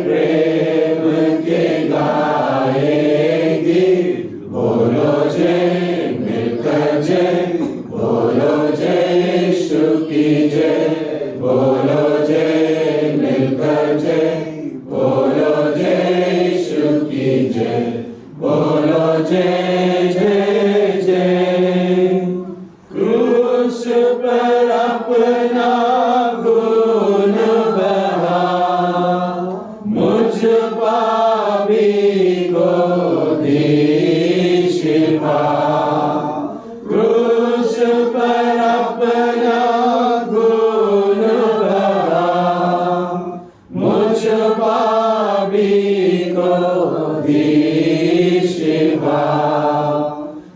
प्रेम के गाएगी। बोलो जय मिलकर जय, बोलो जय यीशु की जय, बोलो जय मिलकर जय, बोलो जय यीशु की जय, बोलो जय जय जय। क्रूस पर अपना खून बहा, मुझ पापी को दी शिफा। क्रूस पर अपना खून बहा, मुझ पापी को दी शिफा।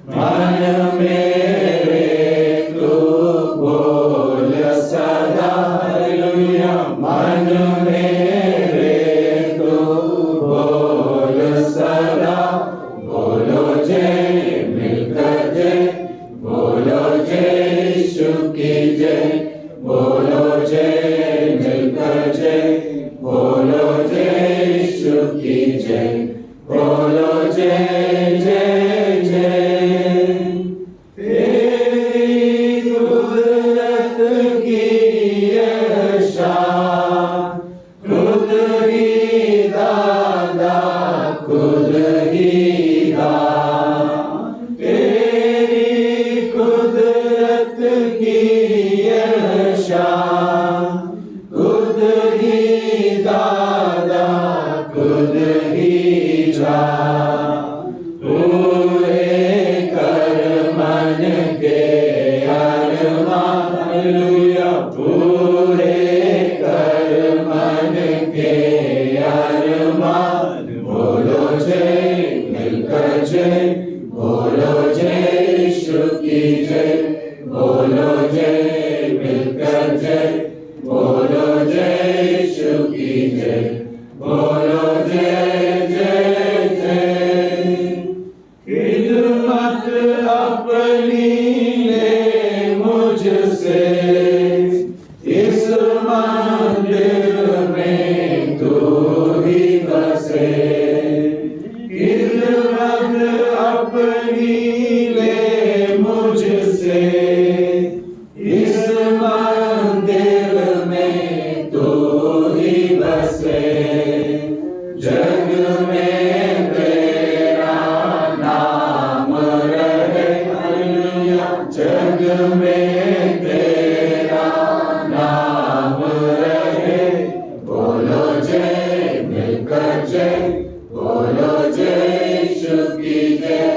मन मेरे तू बोल सदा हालेलुया, मन मेरे तू बोल सदा। बोलो जय मिलकर जय, बोलो जय यीशु की जय, बोलो जय मिलकर जय, बोलो जय यीशु की जय, बोलो जय जय जय। तेरी कुदरत की ये शान, खुद ही दादा खुद ही दान। तेरी कुदरत की ये शान, खुद ही दादा खुद ही जान। पूरे कर मन के अरमान, हालेलुया, पूरे कर मन के अरमान। बोलो जय मिलकर जय, बोलो जय यीशु की जय, बोलो जय मिलकर जय, बोलो जय यीशु की जय, बोलो जय जय जय। खिदमत अपनी ले मुझसे, इस मंदिर में तू ही बसे। खिदमत अपनी ले मुझसे, इस मंदिर में तू ही बसे। जग में तेरा नाम रहे, हालेलुया, जग में तेरा नाम रहे। बोलो जय मिलकर जय, बोलो जय यीशु की जय,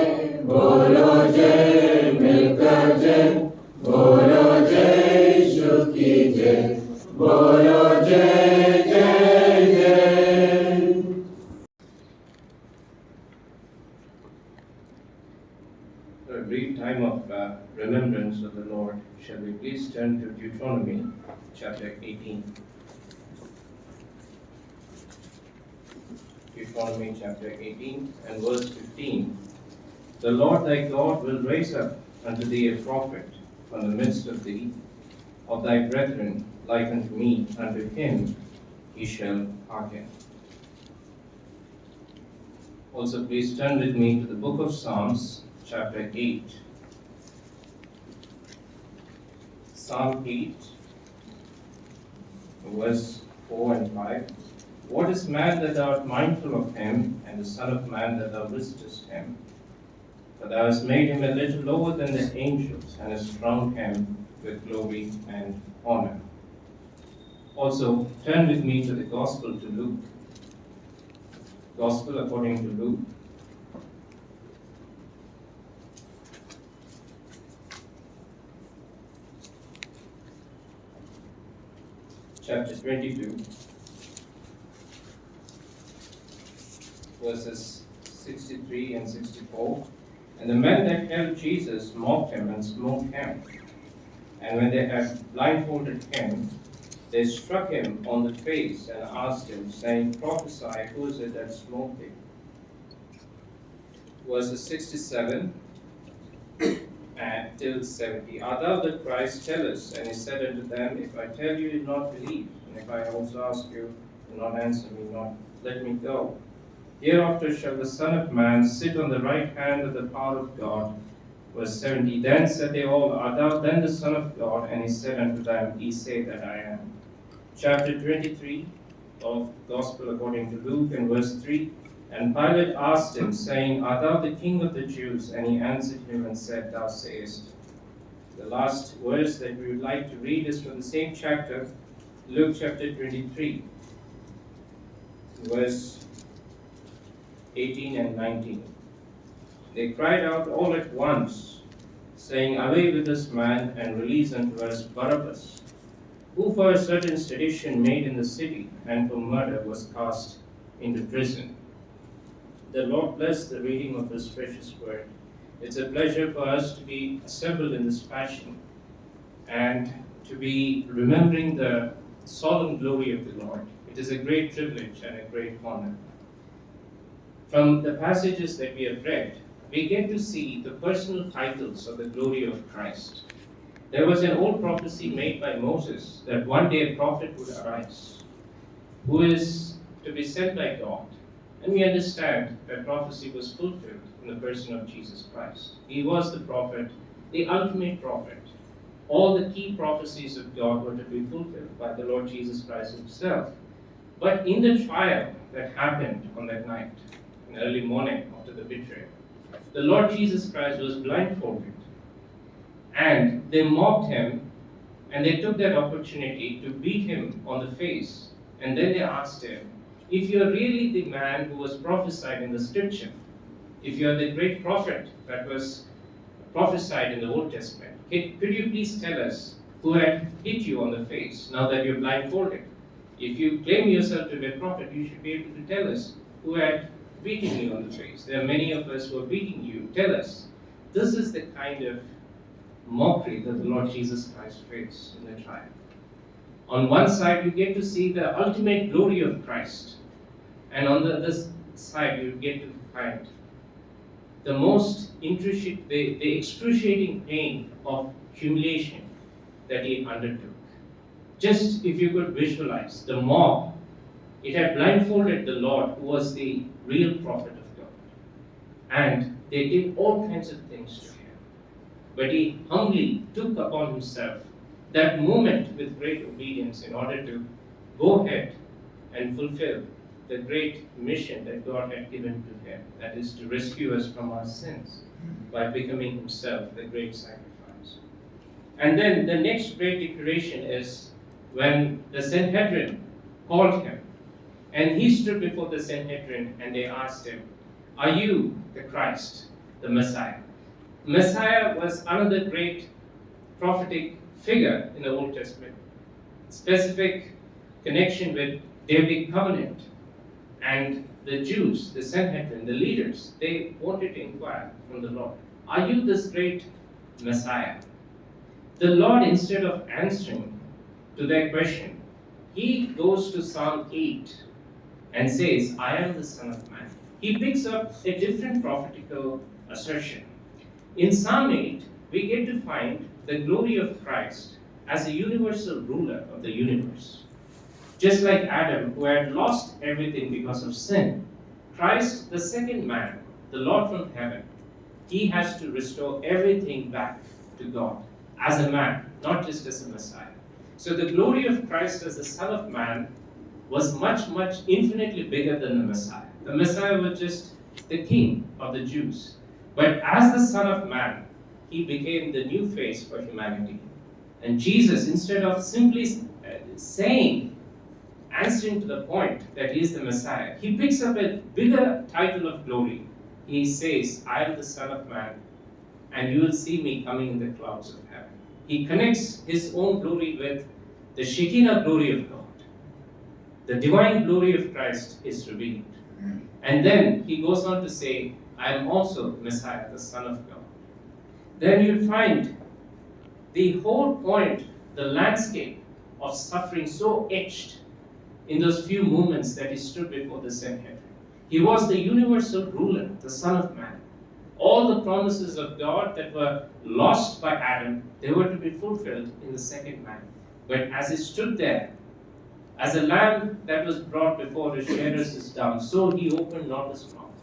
बोलो जय मिलकर जय, बोलो जय यीशु की जय, बोलो जय जय जय। For a brief time of remembrance of the Lord, shall we please turn to Deuteronomy chapter 18. Deuteronomy chapter 18 and verse 15. The Lord thy God will raise up unto thee a prophet from the midst of thee, of thy brethren like unto me, unto him he shall hearken. Also please turn with me to the book of Psalms chapter 8. Psalm 8, verse 4 and 5. What is man that thou art mindful of him, and the son of man that thou visitest him? For thou hast made him a little lower than the angels, and hast crowned him with glory and honor. Also, turn with me to the Gospel to Luke. Gospel according to Luke. Chapter 22, verses 63 and 64. And the men that held Jesus mocked him and smote him. And when they had blindfolded him, they struck him on the face and asked him, saying, Prophesy, who is it that smote thee? Verses 67 till 70. Art thou the Christ? Tell us. And he said unto them, If I tell you, you will not believe. And if I also ask you, do not answer me, not let me go. Hereafter shall the Son of Man sit on the right hand of the power of God. Verse 70. Then said they all, Art thou then the Son of God? And he said unto them, Ye say that I am. Chapter 23 of Gospel according to Luke, and verse 3. And Pilate asked him, saying, Art thou the King of the Jews? And he answered him and said, Thou sayest. The last verse that we would like to read is from the same chapter, Luke chapter 23, verse 18 and 19. They cried out all at once, saying, Away with this man, and release unto us Barabbas, who for a certain sedition made in the city, and for murder was cast into prison. The Lord bless the reading of His precious word. It's a pleasure for us to be assembled in this fashion and to be remembering the solemn glory of the Lord. It is a great privilege and a great honor. From the passages that we have read, we get to see the personal titles of the glory of Christ. There was an old prophecy made by Moses that one day a prophet would arise who is to be sent by God. And we understand that prophecy was fulfilled in the person of Jesus Christ. He was the prophet, the ultimate prophet. All the key prophecies of God were to be fulfilled by the Lord Jesus Christ Himself. But in the trial that happened on that night, in the early morning after the betrayal, the Lord Jesus Christ was blindfolded. And they mocked Him, and they took that opportunity to beat Him on the face. And then they asked Him, if you are really the man who was prophesied in the scripture, if you are the great prophet that was prophesied in the Old Testament, could you please tell us who had hit you on the face now that you're blindfolded? If you claim yourself to be a prophet, you should be able to tell us who had beaten you on the face. There are many of us who are beating you. Tell us. This is the kind of mockery that the Lord Jesus Christ faced in the trial. On one side, you get to see the ultimate glory of Christ. And on the other side, you get to find the most the excruciating pain of humiliation that He undertook. Just if you could visualize the mob, it had blindfolded the Lord, who was the real prophet of God. And they did all kinds of things to Him. But He humbly took upon Himself that moment with great obedience in order to go ahead and fulfill the great mission that God had given to Him, that is to rescue us from our sins by becoming Himself the great sacrifice. And then the next great declaration is when the Sanhedrin called Him, and He stood before the Sanhedrin and they asked Him, Are you the Christ, the Messiah? Messiah was another great prophetic figure in the Old Testament, specific connection with Davidic covenant. And the Jews, the Sanhedrin, the leaders, they wanted to inquire from the Lord, Are you this great Messiah? The Lord, instead of answering to their question, He goes to Psalm 8 and says, I am the Son of Man. He picks up a different prophetical assertion. In Psalm 8, we get to find the glory of Christ as a universal ruler of the universe. Just like Adam, who had lost everything because of sin, Christ, the second man, the Lord from heaven, He has to restore everything back to God as a man, not just as a Messiah. So the glory of Christ as the Son of Man was much, much infinitely bigger than the Messiah. The Messiah was just the King of the Jews. But as the Son of Man, He became the new face for humanity. And Jesus, instead of simply answering to the point that He is the Messiah, He picks up a bigger title of glory. He says, I am the Son of Man, and you will see me coming in the clouds of heaven. He connects His own glory with the Shekinah glory of God. The divine glory of Christ is revealed. And then He goes on to say, I am also Messiah, the Son of God. Then you'll find the whole point, the landscape of suffering so etched in those few moments that He stood before the Sanhedrin. He was the universal ruler, the Son of Man. All the promises of God that were lost by Adam, they were to be fulfilled in the second man. But as He stood there, As a lamb that was brought before his shearers is dumb, so he opened not his mouth.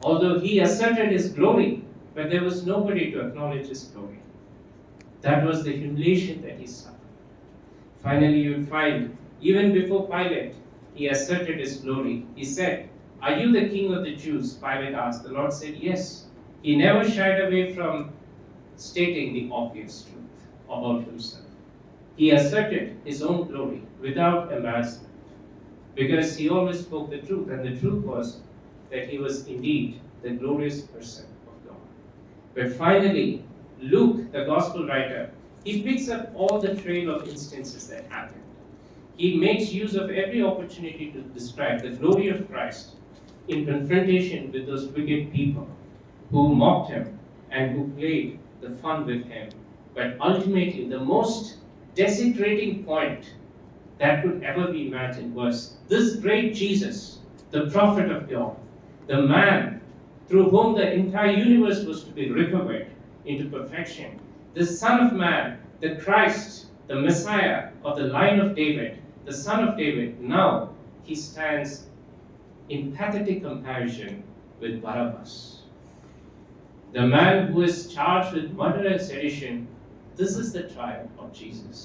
Although he asserted his glory, but there was nobody to acknowledge his glory. That was the humiliation that he suffered. Finally, you will find, even before Pilate, he asserted his glory. He said, "Are you the king of the Jews?" Pilate asked. The Lord said, "Yes." He never shied away from stating the obvious truth about himself. He asserted his own glory without embarrassment because he always spoke the truth, and the truth was that he was indeed the glorious person of God. But finally, Luke, the gospel writer, he picks up all the trail of instances that happened. He makes use of every opportunity to describe the glory of Christ in confrontation with those wicked people who mocked him and who played the fun with him. But ultimately, the most desecrating point that could ever be imagined was this great Jesus, the prophet of God, the man through whom the entire universe was to be recovered into perfection, the Son of Man, the Christ, the Messiah of the line of David, the Son of David. Now he stands in pathetic comparison with Barabbas, the man who is charged with murder and sedition. This is the trial of Jesus.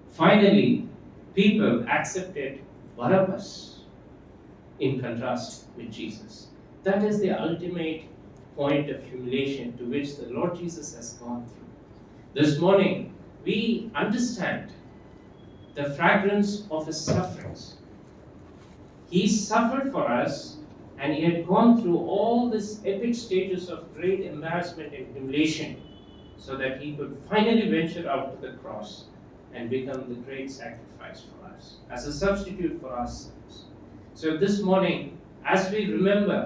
Finally, people accepted Barabbas in contrast with Jesus. That is the ultimate point of humiliation to which the Lord Jesus has gone through. This morning, we understand the fragrance of his sufferings. He suffered for us, and he had gone through all these epic stages of great embarrassment and humiliation so that he could finally venture out to the cross and become the great sacrifice for us, as a substitute for our sins. So this morning, as we remember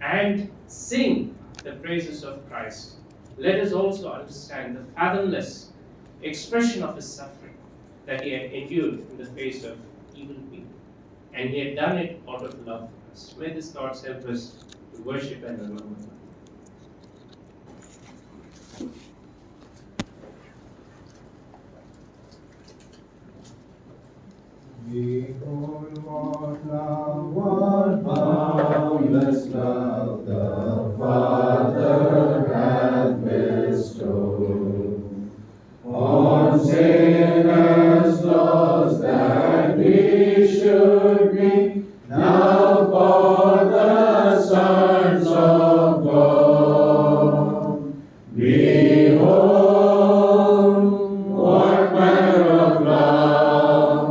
and sing the praises of Christ, let us also understand the fathomless expression of his suffering that he had endured in the face of evil people. And he had done it out of love for us. May this thoughts help us to worship and remember him. Behold what love, what boundless love the Father hath bestowed on sinners lost, that we should be now called the sons of God. Behold what manner of love,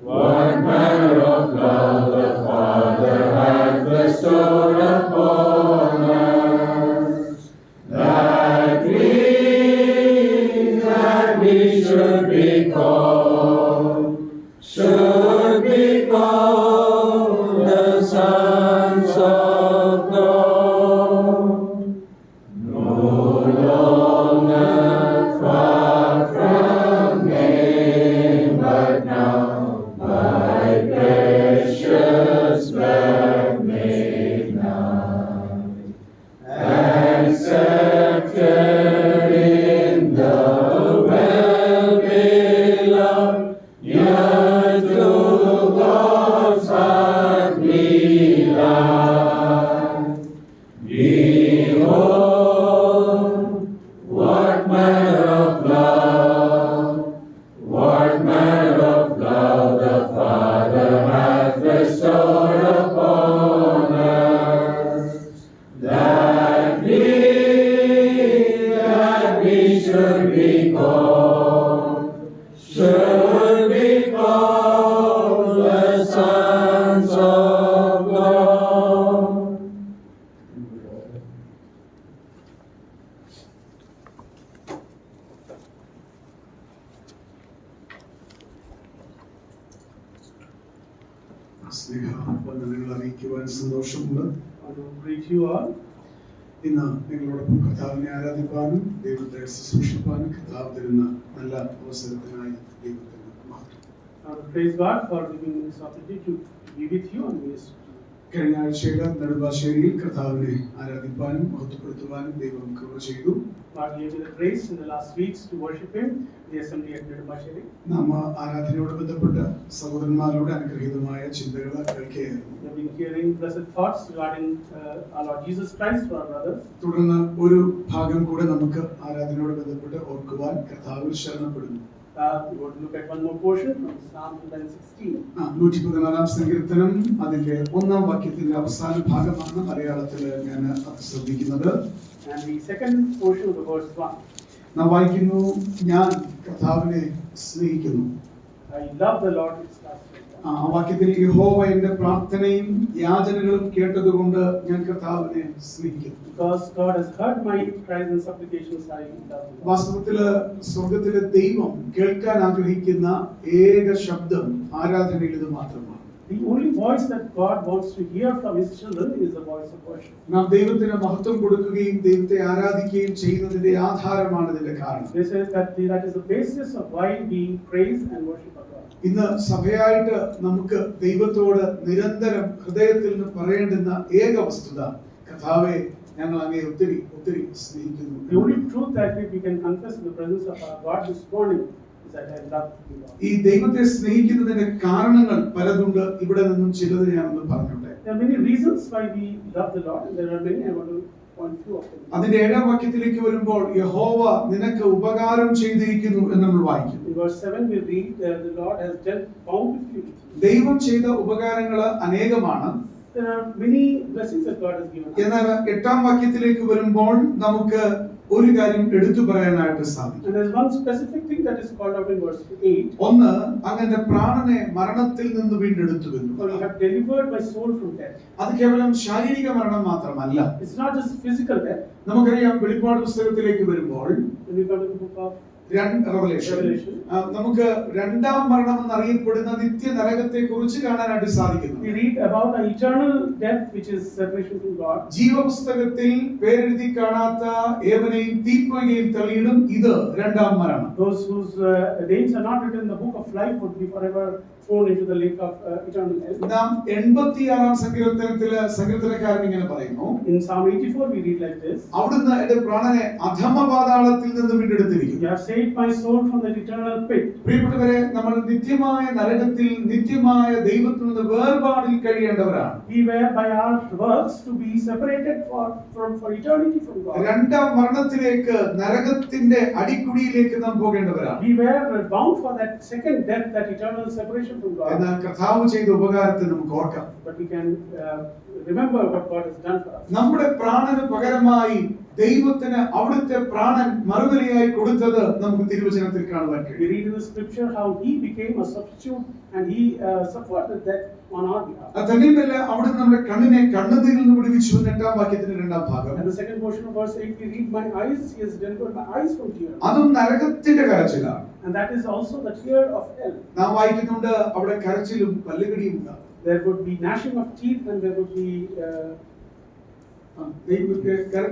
what manner of love the Father hath bestowed upon us, that we should be called the sons of God. No longer far from Him, but now by precious blood made nigh, accepted in the well-beloved, near to God's heart we lie. Behold, what manner of love, what manner of love the Father hath bestowed upon us, that we should be called the sons of God. സ്നേഹവന്ദനങ്ങൾ അറിയിക്കുവാൻ സന്തോഷമുണ്ട്. I will greet you all. ഇന്ന് നിങ്ങളോടൊപ്പം കർത്താവിനെ ആരാധിപ്പാനും ദൈവത്തെ ശുശ്രൂഷിപ്പാനും കർത്താവ് തരുന്ന നല്ല അവസരത്തിനായി ദൈവത്തിന് മഹത്വം. I will praise God for giving me this opportunity to be with you and minister to you. കഴിഞ്ഞ ആഴ്ചയിൽ നെടുമ്പാശ്ശേരിയിൽ കർത്താവിനെ ആരാധിപ്പാനും മഹത്വപ്പെടുത്തുവാനും ദൈവം കൃപ ചെയ്തു. God gave me the grace in the last weeks to worship Him, the assembly at Nedumasheri. നാം ആരാധനയോട് ബന്ധപ്പെട്ട സഹോദരന്മാരുടെ അനുഗ്രഹീതമായ ചിന്തകൾ കേൾക്കുകയായിരുന്നു. We have been hearing blessed thoughts regarding our Lord Jesus Christ for our brothers. തുടർന്ന് ഒരു ഭാഗം കൂടെ നമുക്ക് ആരാധനയോട് ബന്ധപ്പെട്ട് ഓർക്കുവാൻ കർത്താവിൽ ശരണപ്പെടുന്നു. We want to look at one more portion from Psalm 116. 116 സങ്കീർത്തനം അതിന്റെ 1-ാം വാക്യത്തിന്റെ അവസാന ഭാഗമാണ് മലയാളത്തിൽ ഞാൻ ശ്രദ്ധിക്കുന്നത്. And the second portion of the verse 1. നാം വായിക്കുന്നു, ഞാൻ കർത്താവിനെ സ്നേഹിക്കുന്നു. I love the Lord. It starts like that. ആ വാക്യത്തിൽ യഹോവ എന്റെ പ്രാർത്ഥനയും യാചനകളും കേട്ടതുകൊണ്ട് ഞാൻ കർത്താവിനെ സ്നേഹിക്കുന്നു. Because God has heard my cries and supplications, I love Him. വാസ്തവത്തില് സ്വർഗത്തിലെ ദൈവം കേൾക്കാൻ ആഗ്രഹിക്കുന്ന ഏക ശബ്ദം ആരാധനയിൽ ഇത് മാത്രമാണ്. The only voice that God wants to hear from His children is the voice of worship. നാം ദൈവത്തിന് മഹത്വം കൊടുക്കുകയും ദൈവത്തെ ആരാധിക്കുകയും ചെയ്യുന്നതിന്റെ ആധാരമാണ് ഇതിന്റെ കാരണം. They say that is the basis of why we praise and worship our God. ഇന്ന് സഭയായിട്ട് നമുക്ക് ദൈവത്തോട് നിരന്തരം ഹൃദയത്തിൽ നിന്ന് പറയേണ്ടുന്ന ഏക വസ്തുത, കർത്താവേ ഞങ്ങൾ അങ്ങയെ ഒത്തിരി ഒത്തിരി സ്നേഹിക്കുന്നു. The only truth that we can confess in the presence of our God this morning is that I love you, Lord. ഈ ദൈവത്തെ സ്നേഹിക്കുന്നതിന്റെ കാരണങ്ങൾ പലതുണ്ട്. ഇവിടെ നിന്നും ചിലത് ഞാനൊന്ന് പറഞ്ഞോട്ടെ. There are many reasons why we love the Lord, and there are many. I want to point few of them. അതിന്റെ 7-ാം വാക്യത്തിലേക്ക് വരുമ്പോൾ യഹോവ നിനക്ക് ഉപകാരം ചെയ്തിരിക്കുന്നു എന്ന് നമ്മൾ വായിക്കും. In verse 7 we read the Lord has dealt bountifully with you. ദൈവം ചെയ്ത ഉപകാരങ്ങൾ അനേകമാണ്. There are many blessings that God has given us. എന്നാൽ 8-ാം വാക്യത്തിലേക്ക് വരുമ്പോൾ നമുക്ക് ഒരു കാര്യം എടുത്തു പറയാനായിട്ട് സാധിക്കും. And there's one specific thing that is called out in verse 8. ഒന്ന്, അങ്ങന്റെ പ്രാണനെ മരണത്തിൽ നിന്ന് വീണ്ടെടുത്തുവെന്നു. For you have delivered my soul from death. അത് കേവലം ശാരീരിക മരണം മാത്രമല്ല. It's not just physical death. നമുക്കറിയാം വെളിപ്പാട് പുസ്തകത്തിലേക്ക് വരുമ്പോൾ When we come to the book of Revelation നമുക്ക് രണ്ടാം മരണം എന്നറിയപ്പെടുന്ന നിത്യ നരകത്തെ കുറിച്ച് കാണാനായിട്ട് സാധിക്കുന്നു. we read about an eternal death which is separation from God. ജീവപുസ്തകത്തിൽ പേരെഴുതി കാണാത്ത ഏവനെയും തീപ്പൊയ്കയിൽ തള്ളിയിടും. ഇത് രണ്ടാം മരണം. Those whose names are not written in the book of life would be forever thrown into the lake of eternal hell. നാം 86-ാം സങ്കീർത്തനത്തിലെ സങ്കീർത്തനക്കാരൻ ഇങ്ങനെ പറയുന്നു. In Psalm 84 we read like this. അവിടുന്ന് എന്റെ പ്രാണനെ അധമ പാതാളത്തിൽ നിന്ന് വീണ്ടെടുത്തിരിക്കുന്നു. You have saved my soul from the eternal pit. പ്രിയപ്പെട്ടവരെ, നമ്മൾ നിത്യമായ നരകത്തിൽ നിത്യമായ ദൈവത്തിൽ നിന്ന് വേർപാടിൽ കഴിയേണ്ടവരാണ്. We were by our works to be separated for eternity from God. രണ്ടാം മരണത്തിലേക്ക്, നരകത്തിന്റെ അടിക്കുടിയിലേക്ക് നാം പോകേണ്ടവരാണ്. We were bound for that second death, that eternal separation from God. എന്നാൽ കർത്താവ് ചെയ്ത ഉപകാരത്തെ നമുക്ക് ഓർക്കാം. But we can remember what God has done for us. നമ്മുടെ പ്രാണന് പകരമായി ദൈവത്തിന് അവിടുത്തെ പ്രാണൻ മറുപടിയായി കൊടുത്തത് നമുക്ക് തിരുവചനത്തിൽ കാണുവാൻ കഴിയും. We read in the scripture how He became a substitute and He suffered the death on our behalf. അതന്നെയല്ല, അവിടുന്ന് നമ്മുടെ കണ്ണിനെ കണ്ണുനീരിൽ നിന്ന് വിടുവിച്ചു. 8-ാം വാക്യത്തിന്റെ 2-ാം ഭാഗം. And the second portion of verse 8 we read, my eyes, He has delivered my eyes from tears. അതും നരകത്തിന്റെ കരച്ചിലാണ്. And that is also the tear of hell. നാം വായിക്കുന്നുണ്ട്, അവിടെ കരച്ചിലും പല്ലുകടിയും ഉണ്ടാകും. There would be gnashing of teeth and there would be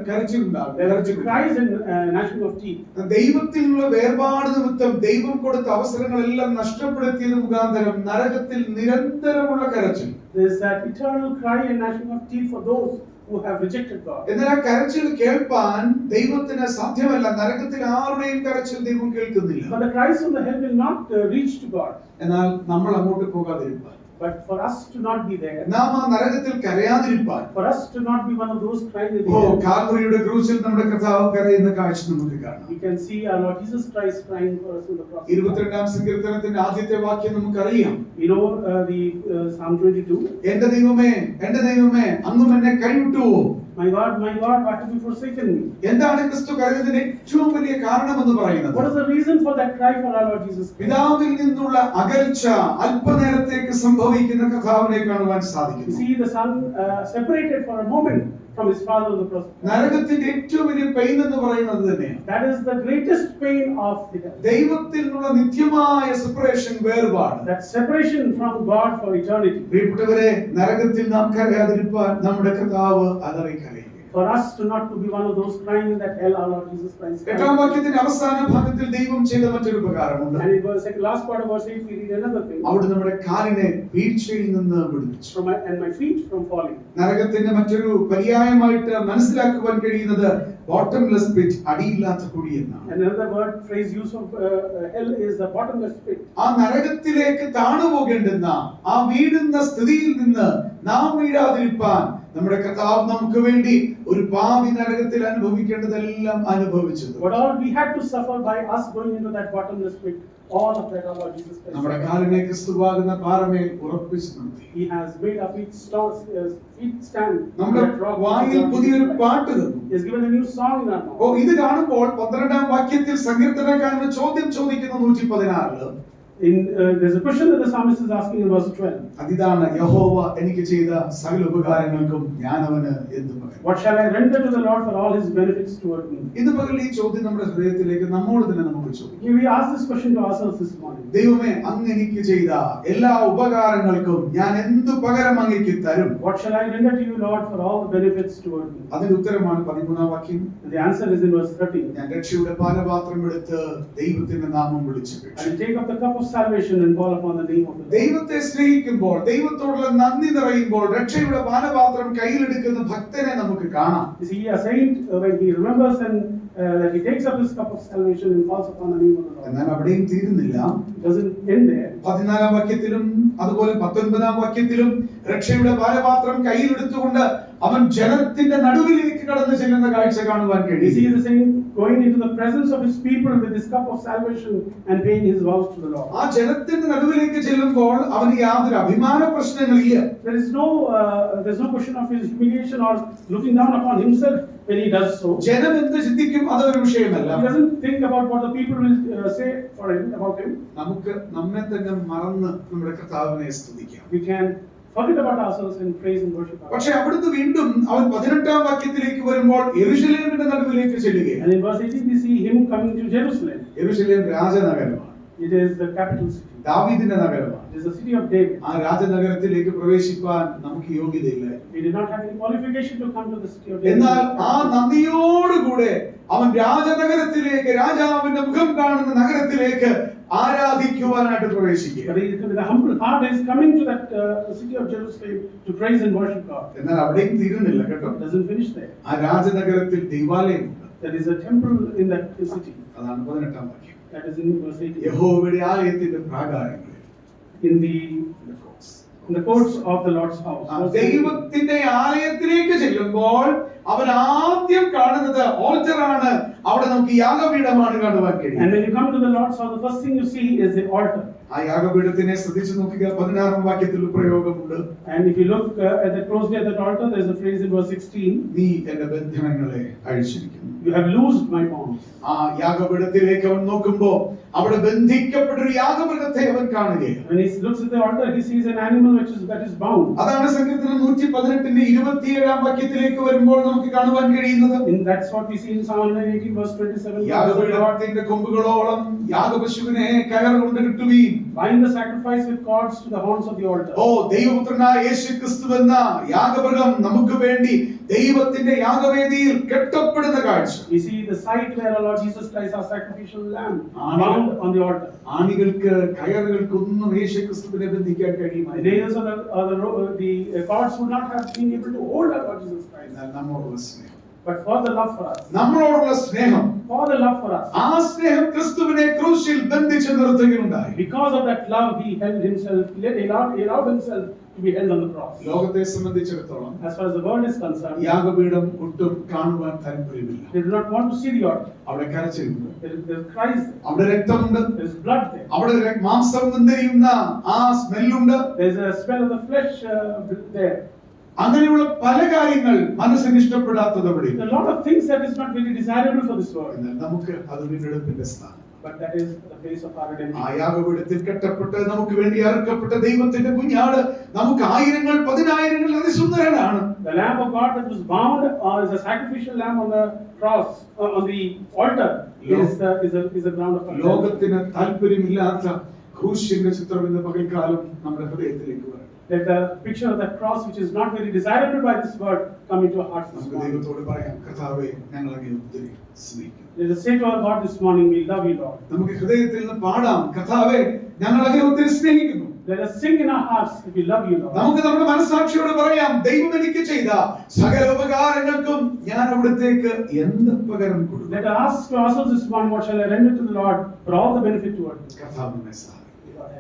കരച്ചിലുണ്ടാകും. there would be cries and gnashing of teeth. ദൈവത്തിൽ നിന്നുള്ള വേർപാട് നിമിത്തം ദൈവം കൊടുത്ത അവസരങ്ങളെല്ലാം നഷ്ടപ്പെടുത്തിയത് മുഖാന്തരം നരകത്തിൽ നിരന്തരമുള്ള കരച്ചിൽ. There is that eternal cry and gnashing of teeth for those who have rejected God. എന്നാൽ ആ കരച്ചിൽ കേൾപ്പാൻ ദൈവത്തിന് സാധ്യമല്ല. നരകത്തിൽ ആരുടെയും കരച്ചിൽ ദൈവം കേൾക്കുന്നില്ല. But the cries from the hell will not reach to God. എന്നാൽ നമ്മൾ അങ്ങോട്ട് പോകാതിരിപ്പാൻ, But for us to not be there, നാം ആ നരകത്തിൽ കരയാതിരിപ്പാൻ, for us to not be one of those crying in the oh hell, കാൽവരിയുടെ ക്രൂശിൽ നമ്മുടെ കർത്താവ് കരയുന്ന കാഴ്ച നമുക്ക് കാണാം. we can see our Lord Jesus Christ crying for us on the cross. 22-ാം സങ്കീർത്തനത്തിന്റെ ആദ്യത്തെ വാക്യം നമുക്കറിയാം. We know the Psalm 22. എന്റെ ദൈവമേ, എന്റെ ദൈവമേ, അങ്ങും എന്നെ കൈവിട്ടുവോ? My God, why have you forsaken me? എന്താണ് ക്രിസ്തു കരയുന്നതിന് ഏറ്റവും വലിയ കാരണമെന്ന് പറയുന്നത്? What is the reason for that cry for our Lord Jesus Christ? പിതാവിൽ നിന്നുള്ള അകൽച്ച അല്പനേരത്തേക്ക് സംഭവിക്കുന്ന കർത്താവിനെ കാണുവാൻ You സാധിക്കുന്നു. see the Son separated for a moment from His Father on the cross. നരകത്തിന്റെ ഏറ്റവും വലിയ പെയിൻ എന്ന് പറയുന്നത് തന്നെയാണ്. That is the greatest pain of the hell. ദൈവത്തിൽ നിന്നുള്ള നിത്യമായ സെപ്പറേഷൻ, വേർപാട്. That separation from God for eternity. പ്രിയപ്പെട്ടവരെ, നരകത്തിൽ നാം കരയാതിരിപ്പാൻ നമ്മുടെ കർത്താവ് അലറി കരയുകയാണ്. For us to not to be one of those crying in that hell, our Lord Jesus Christ. എട്ടാം വാക്യത്തിന്റെ അവസാന ഭാഗത്തിൽ ദൈവം ചെയ്ത മറ്റൊരു ഉപകാരമുണ്ട്. And it was like last part of verse 8 we read another thing. അവിടെ നമ്മുടെ കാലിനെ വീഴ്ചയിൽ നിന്ന് വിടുവിച്ചു. And my feet from falling. നരകത്തിന്റെ മറ്റൊരു പര്യായമായിട്ട് മനസ്സിലാക്കുവാൻ കഴിയുന്നത് ബോട്ടംലെസ് പിറ്റ്, അടിയില്ലാത്ത കുഴി എന്നാണ്. Another word phrase used of hell is the bottomless pit. ആ നരകത്തിലേക്ക് താണുപോകേണ്ടുന്ന ആ വീഴുന്ന സ്ഥിതിയിൽ നിന്ന് നാം വീഴാതിരിപ്പാൻ നമ്മുടെ കർത്താവ് നമുക്ക് വേണ്ടി ഒരു പാപി നരകത്തിൽ അനുഭവിക്കേണ്ടതെല്ലാം അനുഭവിച്ചത്. What all we had to suffer by us going into that bottomless pit, all of that our Lord Jesus Christ. നമ്മുടെ കാലിനെ ക്രിസ്തുവാകുന്ന പാറമേൽ ഉറപ്പിച്ചു നിർത്തി. He has made our feet stand. നമ്മുടെ വായിൽ പുതിയൊരു പാട്ട് തന്നു. He has given a new song in our mouth. ഓ, ഇത് കാണുമ്പോൾ 12ാം വാക്യത്തിൽ സങ്കീർത്തനക്കാരൻ ചോദ്യം ചോദിക്കുന്നു 116. There's a question that the psalmist is asking in verse 12. അതിതാണ് യഹോവ എനിക്ക് ചെയ്ത സകല ഉപകാരങ്ങൾക്കും ഞാൻ അവന് എന്തു പറയും? What shall I render to the Lord for all his benefits toward me? ഇത് പകൽ ഈ ചോദ്യം നമ്മുടെ ഹൃദയത്തിലേക്ക് നമ്മോട് തന്നെ നമുക്ക് ചോദിക്കാം. We ask this question to ourselves this morning. ദൈവമേ, അങ്ങ് എനിക്ക് ചെയ്ത എല്ലാ ഉപകാരങ്ങൾക്കും ഞാൻ എന്തു പകരം അങ്ങേക്ക് തരും? What shall I render to you, Lord, for all the benefits toward me? അതിന്റെ ഉത്തരമാണ് 13ാം വാക്യം. And the answer is in verse 13. ഞാൻ രക്ഷയുടെ പാനപാത്രം എടുത്ത് ദൈവത്തിന്റെ നാമം വിളിച്ചു. I will take up the cup of salvation and call upon the name of the Lord. ദൈവത്തെ സ്നേഹിക്കുമ്പോൾ, ദൈവത്തോടുള്ള നന്ദി നിറയുമ്പോൾ രക്ഷയുടെ പാനപാത്രം കയ്യിലെടുക്കുന്ന ഭക്തനെ നമുക്ക് കാണാം. You see, a saint when he remembers and that he takes up his cup of salvation and calls upon the name of the Lord. എന്നാൽ അവിടെയും തീരുന്നില്ല. It doesn't end there. 14ാം വാക്യത്തിലും അതുപോലെ 19ാം വാക്യത്തിലും രക്ഷയുടെ പാനപാത്രം കയ്യിലെടുത്തുകൊണ്ട് അവൻ ജനത്തിന്റെ നടുവിലേക്ക് കടന്നു ചെല്ലുന്ന കാഴ്ച കാണുവാൻ You see കഴിയും. the saint going into the presence of his people with his cup of salvation and paying his vows to the Lord. ആ ജനത്തിന്റെ നടുവിലേക്ക് ചെല്ലുമ്പോൾ അവന് യാതൊരു അഭിമാന പ്രശ്നങ്ങളില്ല. There's no question of his humiliation or looking down upon himself when he does so. ജനം എന്ത് ചിന്തിക്കും അതൊരു വിഷയമല്ല. He doesn't think about what the people will say for him about him. നമുക്ക് നമ്മെ തന്നെ മറന്ന് നമ്മുടെ കർത്താവിനെ സ്തുതിക്കാം. We can forget about ourselves and praise and worship God. പക്ഷേ അവിടുന്ന് വീണ്ടും അവൻ 18ാം വാക്യത്തിലേക്ക് വരുമ്പോൾ യെരൂശലേമിന്റെ നടുവിലേക്ക് ചെല്ലുകയാണ്. And in verse 18 we see him coming to Jerusalem. യെരൂശലേം രാജനഗരമാണ്. It is the capital city. ദാവീദിന്റെ നഗരമാണ്. It is the city of David. ആ രാജനഗരത്തിലേക്ക് പ്രവേശിപ്പാൻ നമുക്ക് യോഗ്യതയില്ല. We did not have any qualification to come to the city of David. എന്നാൽ ആ നന്ദിയോടുകൂടെ അവൻ രാജനഗരത്തിലേക്ക്, രാജാവിന്റെ മുഖം കാണുന്ന നഗരത്തിലേക്ക് ആരാധിക്കുവാനായിട്ട് പ്രവേശിക്കുക. But with a humble heart is coming to that city of Jerusalem to praise and worship God. എന്നാൽ അവിടെയും തീരുന്നില്ല കേട്ടോ. It doesn't finish there. ആ രാജനഗരത്തിൽ ദൈവാലയമുണ്ട്. There is a temple in that city. അതാണ് 18ാം വാക്യം. That is in verse 18. യഹോവയുടെ ആലയത്തിന്റെ പ്രാകാരങ്ങളിൽ, In the courts of the Lord's house. ദൈവത്തിന്റെ ആലയത്തിലേക്ക് ചെല്ലുമ്പോൾ അവൻ ആദ്യം കാണുന്നത് ഓൾട്ടറാണ്. അവിടെ നമുക്ക് യാഗപീഠമാണ് കാണുവാൻ കഴിയും. And when you come to the Lord's house, the first thing you see is the altar. ആ യാഗപീഠത്തിനെ ശ്രദ്ധിച്ചു നോക്കുക. 16ാം വാക്യത്തിൽ ഒരു പ്രയോഗമുണ്ട്. And if you look closely at that altar, there is a phrase in verse 16. നീ എന്റെ ബന്ധനങ്ങളെ അഴിച്ചിരിക്കുന്നു. You have loosed my bonds. ആ യാഗപീഠത്തിലേക്ക് അവൻ നോക്കുമ്പോൾ അവിടെ ബന്ധിക്കപ്പെട്ടൊരു യാഗമൃഗത്തെ അവൻ കാണുകയാണ്. When he looks at the altar, he sees an animal that is bound. അതാണ് സങ്കീർത്തനം 118ന്റെ 27ാം വാക്യത്തിലേക്ക് വരുമ്പോൾ നമുക്ക് കാണുവാൻ കഴിയുന്നത്. And that's what we see in Psalm 118 verse 27. യാഗപീഠത്തിന്റെ കൊമ്പുകളോളം യാഗപശുവിനെ കയർ കൊണ്ട് കെട്ടുവീൻ. Bind the sacrifice with cords to the horns of the altar. ഓ, ദൈവപുത്രനായ യേശുക്രിസ്തു എന്ന യാഗമൃഗം നമുക്ക് വേണ്ടി ദൈവത്തിന്റെ യാഗവേദിയിൽ കെട്ടപ്പെടുന്ന കാഴ്ച. We see the site where our Lord Jesus Christ, our sacrificial lamb, bound on the altar. ആണികൾക്ക് കയറുകൾക്കൊന്നും യേശുക്രിസ്തുവിനെ ബന്ധിക്കാൻ കഴിയുമായിരുന്നു. The nails of the cords would not have been able to hold our Lord Jesus Christ. എന്നാൽ നമ്മോടുള്ള സ്നേഹം, But for the love for us, നമ്മളോടുള്ള സ്നേഹം, for the love for us, ആ സ്നേഹം ക്രിസ്തുവിനെ ക്രൂശിൽ ബന്ധിച്ച് നിർത്തുകയുണ്ടായി. because of that love, he held himself, he allowed himself to be held on the cross. ലോകത്തെ സംബന്ധിച്ചിടത്തോളം As far as the world is concerned, യാഗപീഠം ഒട്ടും കാണുവാൻ താല്പര്യമില്ല. they do not want to see the altar. അവിടെ കരച്ചിലുണ്ട്, There is cries there. അവിടെ രക്തമുണ്ട്, There is blood there. അവിടെ മാംസം വെന്തെരിയുന്ന ആ സ്മെല്ലുണ്ട്. There is a smell of the flesh there. അങ്ങനെയുള്ള പല കാര്യങ്ങൾ മനസ്സിന് ഇഷ്ടപ്പെടാത്തത് അവിടെ. A lot of things that is not very desirable for this world. എന്നാൽ നമുക്ക് അത് വീണ്ടെടുപ്പിന്റെ സ്ഥാനം. But that is the place of our redemption. ആ യാഗപീഠത്തിൽ കെട്ടപ്പെട്ട് നമുക്ക് വേണ്ടി അറുക്കപ്പെട്ട ദൈവത്തിന്റെ കുഞ്ഞാട് നമുക്ക് ആയിരങ്ങൾ പതിനായിരങ്ങൾ അതിസുന്ദരനാണ്. The Lamb of God that was bound as a sacrificial lamb on the cross, on the altar, is the ground of our redemption. ലോകത്തിന് താല്പര്യമില്ലാത്ത ക്രൂശിന്റെ ചിത്രം ഇന്ന് പകൽക്കാലം നമ്മുടെ ഹൃദയത്തിലേക്ക് വരണം. Let the picture of that cross, which is not very desirable by this word, come into our hearts this നമുക്ക് morning. ദൈവത്തോട് പറയാം, കർത്താവേ ഞങ്ങൾ അങ്ങയെ ഒത്തിരി സ്നേഹിക്കുന്നു. Let us say to our God this morning, we love you, Lord. നമുക്ക് ഹൃദയത്തിൽ നിന്ന് പാടാം, കർത്താവേ ഞങ്ങൾ അങ്ങയെ ഒത്തിരി സ്നേഹിക്കുന്നു. Let us sing in our hearts that we love you, Lord. നമുക്ക് നമ്മുടെ മനസ്സാക്ഷിയോട് പറയാം, ദൈവം എനിക്ക് ചെയ്ത സകല ഉപകാരങ്ങൾക്കും ഞാൻ അവിടത്തേക്ക് എന്ത് പകരം കൊടുക്കും. Let us ask ourselves this morning, what shall I render to the Lord for all the benefit towards me? കർത്താവ് നമ്മെ സഹായിക്കട്ടെ.